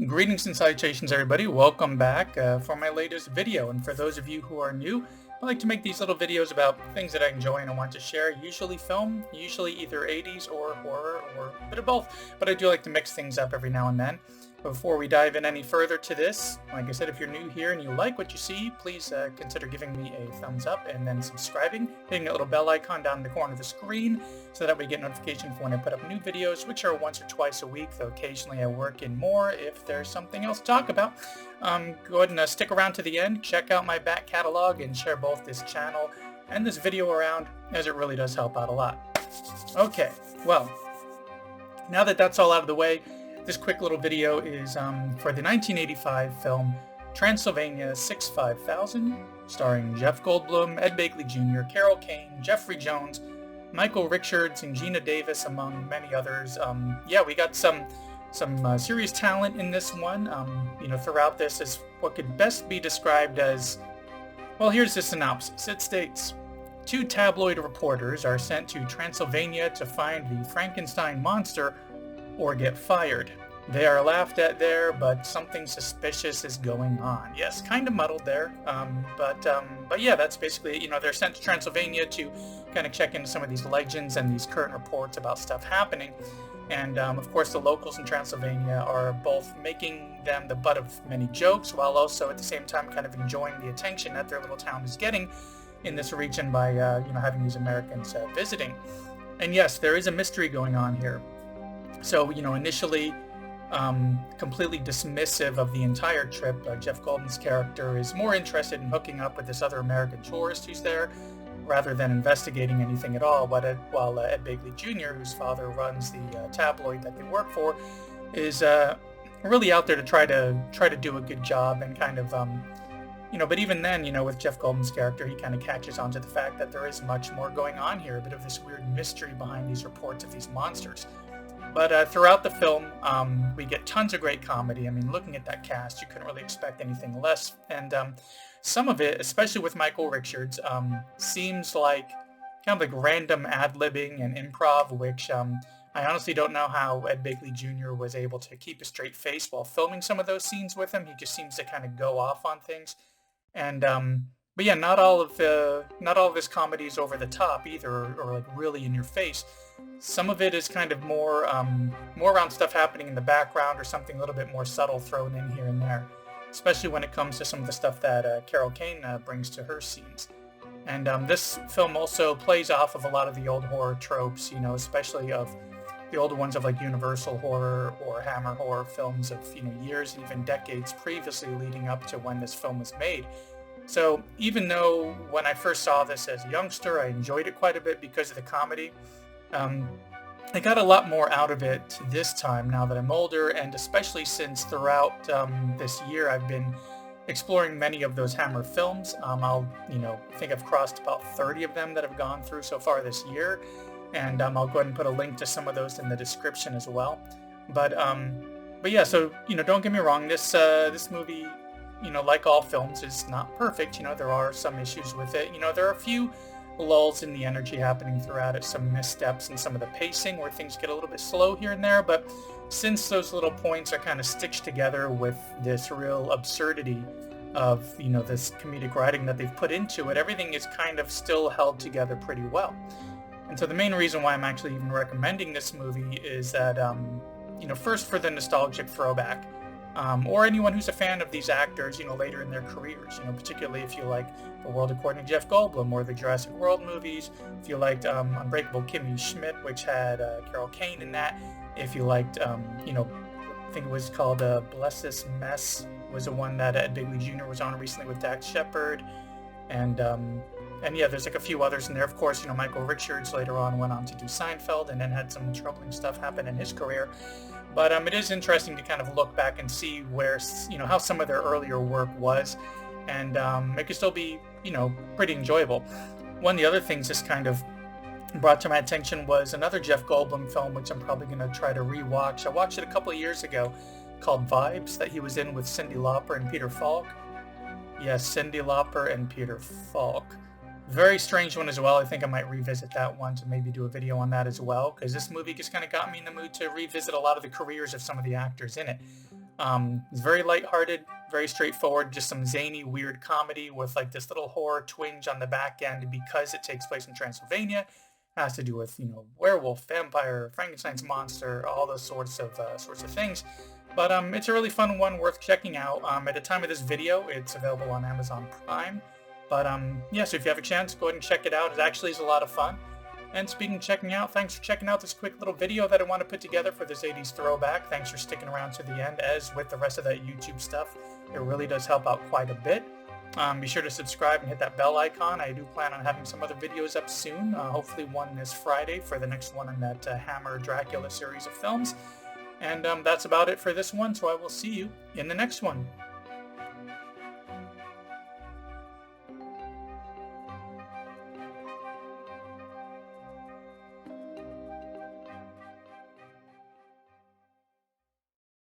Greetings and salutations, everybody. Welcome back for my latest video. And for those of you who are new, I like to make these little videos about things that I enjoy and I want to share. Usually film, usually either 80s or horror or a bit of both. But I do like to mix things up every now and then. Before we dive in any further to this, like I said, if you're new here and you like what you see, please consider giving me a thumbs up and then subscribing, hitting that little bell icon down in the corner of the screen so that we get notification for when I put up new videos, which are once or twice a week, though occasionally I work in more if there's something else to talk about. Go ahead and stick around to the end, check out my back catalog, and share both this channel and this video around, as it really does help out a lot. Okay, well, now that that's all out of the way, this quick little video is for the 1985 film Transylvania 65000, starring Jeff Goldblum, Ed Begley Jr., Carol Kane, Jeffrey Jones, Michael Richards, and Gina Davis, among many others. Yeah, we got some serious talent in this one. Throughout this is what could best be described as, well, here's the synopsis. It states, 2 tabloid reporters are sent to Transylvania to find the Frankenstein monster or get fired. They are laughed at there, but something suspicious is going on. Yes, kind of muddled there, but yeah, that's basically, they're sent to Transylvania to kind of check into some of these legends and these current reports about stuff happening. And of course, the locals in Transylvania are both making them the butt of many jokes, while also at the same time kind of enjoying the attention that their little town is getting in this region by having these Americans visiting. And yes, there is a mystery going on here. So, initially completely dismissive of the entire trip, Jeff Goldblum's character is more interested in hooking up with this other American tourist who's there rather than investigating anything at all, while Ed Begley Jr., whose father runs the tabloid that they work for, is really out there to try to do a good job and kind of but even then, with Jeff Goldblum's character, he kind of catches on to the fact that there is much more going on here, a bit of this weird mystery behind these reports of these monsters. But throughout the film, we get tons of great comedy. I mean, looking at that cast, you couldn't really expect anything less. And some of it, especially with Michael Richards, seems like kind of like random ad-libbing and improv, which I honestly don't know how Ed Begley Jr. was able to keep a straight face while filming some of those scenes with him. He just seems to kind of go off on things. And but yeah, not all of this comedy is over the top either, or like really in your face. Some of it is kind of more around stuff happening in the background or something a little bit more subtle thrown in here and there, especially when it comes to some of the stuff that Carol Kane brings to her scenes. And this film also plays off of a lot of the old horror tropes, especially of the older ones of like Universal horror or Hammer horror films of years and even decades previously leading up to when this film was made. So even though when I first saw this as a youngster, I enjoyed it quite a bit because of the comedy, I got a lot more out of it this time now that I'm older, and especially since throughout this year I've been exploring many of those Hammer films. I think I've crossed about 30 of them that I've gone through so far this year, and I'll go ahead and put a link to some of those in the description as well. But yeah, so don't get me wrong, this movie, like all films, is not perfect. There are some issues with it. There are a few lulls in the energy happening throughout it, some missteps in some of the pacing where things get a little bit slow here and there, but since those little points are kind of stitched together with this real absurdity of this comedic writing that they've put into it, everything is kind of still held together pretty well. And so the main reason why I'm actually even recommending this movie is that first for the nostalgic throwback, or anyone who's a fan of these actors, later in their careers, particularly if you like The World According to Jeff Goldblum or the Jurassic World movies, if you liked Unbreakable Kimmy Schmidt, which had Carol Kane in that, if you liked, I think it was called Bless This Mess, was the one that Ed Begley Jr. was on recently with Dax Shepard, and yeah, there's like a few others in there. Of course, Michael Richards later on went on to do Seinfeld and then had some troubling stuff happen in his career. But it is interesting to kind of look back and see where, how some of their earlier work was, and it could still be, pretty enjoyable. One of the other things this kind of brought to my attention was another Jeff Goldblum film, which I'm probably going to try to rewatch. I watched it a couple of years ago, called Vibes, that he was in with Cyndi Lauper and Peter Falk. Yes, Cyndi Lauper and Peter Falk. Very strange one as well. I think I might revisit that one to maybe do a video on that as well, because this movie just kind of got me in the mood to revisit a lot of the careers of some of the actors in it. It's very lighthearted, very straightforward, just some zany, weird comedy with like this little horror twinge on the back end because it takes place in Transylvania. It has to do with, werewolf, vampire, Frankenstein's monster, all those sorts of things. But it's a really fun one worth checking out. At the time of this video, it's available on Amazon Prime. But yeah, so if you have a chance, go ahead and check it out. It actually is a lot of fun. And speaking of checking out, thanks for checking out this quick little video that I want to put together for this 80s throwback. Thanks for sticking around to the end. As with the rest of that YouTube stuff, it really does help out quite a bit. Be sure to subscribe and hit that bell icon. I do plan on having some other videos up soon, hopefully one this Friday for the next one in that Hammer Dracula series of films. And that's about it for this one, so I will see you in the next one.